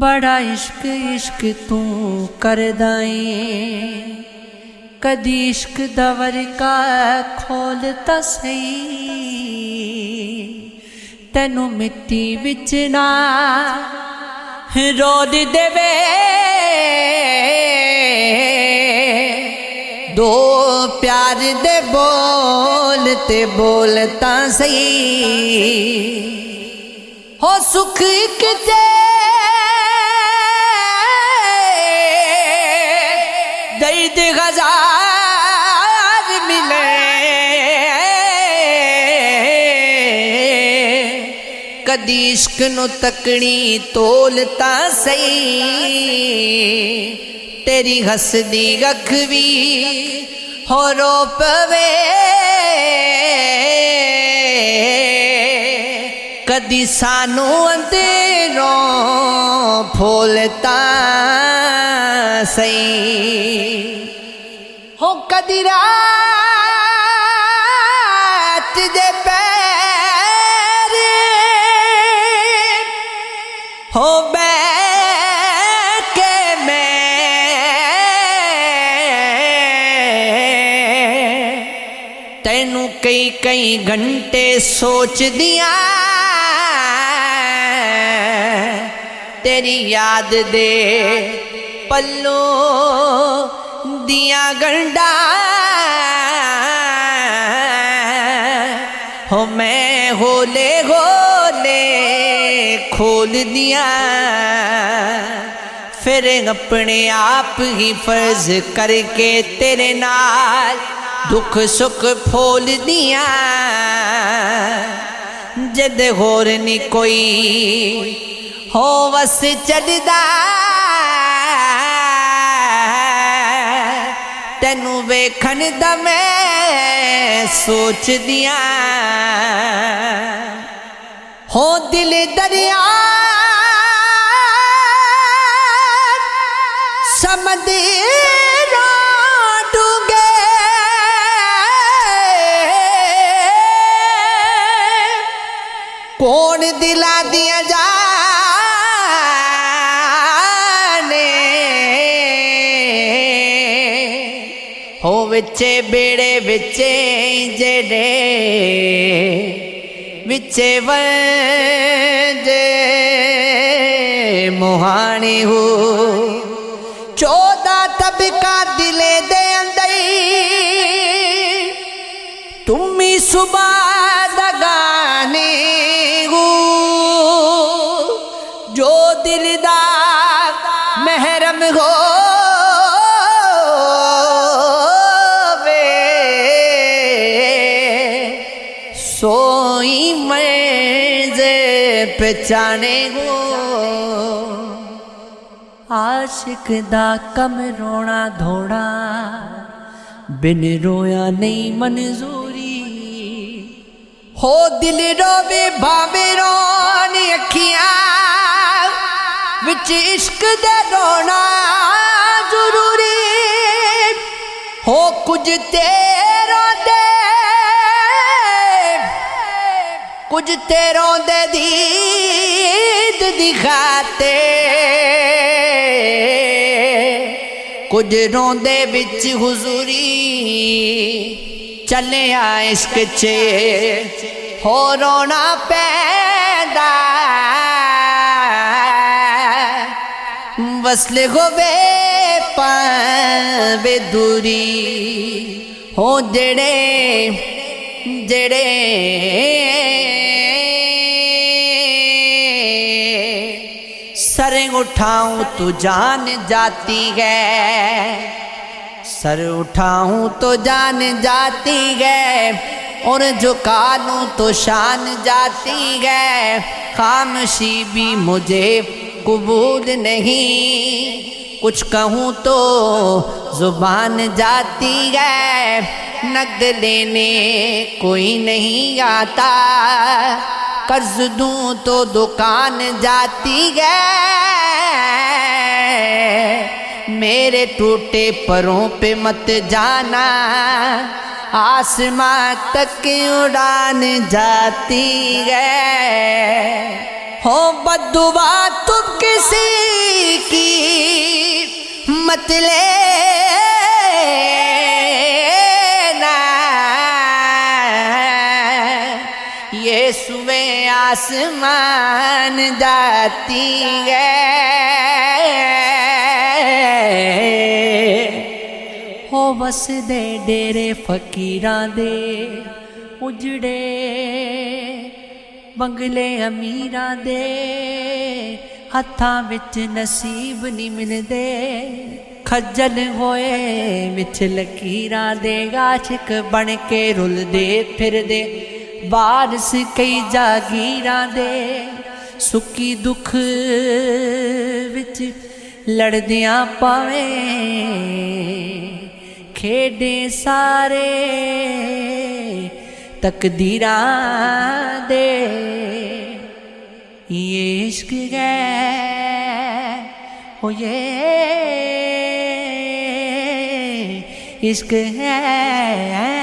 बड़ा इश्क इश्क तू करदाए, कदी इश्क दवर का खोलता सही, तेनू मिट्टी विच ना रोल देवे, दो प्यार दे बोलते बोलता सही, हो सुख किते दर्द हजार मिले, कदी इश्क नु तकनी तोलता सही, तेरी हसदी अख भी हो रो पवे, कदी सानू अंधेरों फोलता सही, हो कदी रात दे पैर हो बैठ के मैं तेनू कई कई घंटे सोच दिया, तेरी याद दे पल्लो दिया गंडा, हो मैं होले होले खोल दिया, फिर अपने आप ही फर्ज करके तेरे नाल दुख सुख फोल दिया, जद होर नी कोई हो वस चलदा, तेनू वेखन दा मैं सोच दिया, हो दिल दरिया समंदर डूंगे, कौन दिला दिया जाने, हो विचे बेड़े विचे जेड़े विचे वंजे मुहानी हो, 14 तबका दिले दे अंदर तुम्ही सुबह दगाने हो, जो दिलदार महरम हो सोई मर्ज़े पहचाने हो, आशिक दा कम रोना धोना बिन रोया नहीं मंजूरी, हो दिल रोवे भावे रोनी अखियां विच इश्क दे रोना जरूरी, हो कुछ तेरों दे कुछ तेरों दे दीद दिखाते, कुछ रोंदे विच हुजूरी, चले आ इश्क चे हो रोना पैदा, वसले होवे पावे दूरी, हो जेड़े जेड़े सर उठाऊं तो जान जाती है, सर उठाऊं तो जान जाती है, और झुका लूं तो शान जाती है, खामोशी भी मुझे कबूल नहीं, कुछ कहूँ तो जुबान जाती है, नकद लेने कोई नहीं आता, कर्ज दूं तो दुकान जाती है, मेरे टूटे परों पे मत जाना, आसमां तक उड़ान जाती है, हो बद्दुआ तुम किसी पुतले ना ये सुबह आसमान जाती है हो वसदे डेरे फकीरां दे उजड़े बंगले अमीरां दे हत्थां विच नसीब नहीं मिलदे खज्जल होए विच लकीरां दे आशिक बन के रुलदे फिरदे वारस कई जागीरां दे सुखी दुख विच लड़दियां पावे खेडे सारे तकदीरां दे ये इश्क है ओ ये इश्क है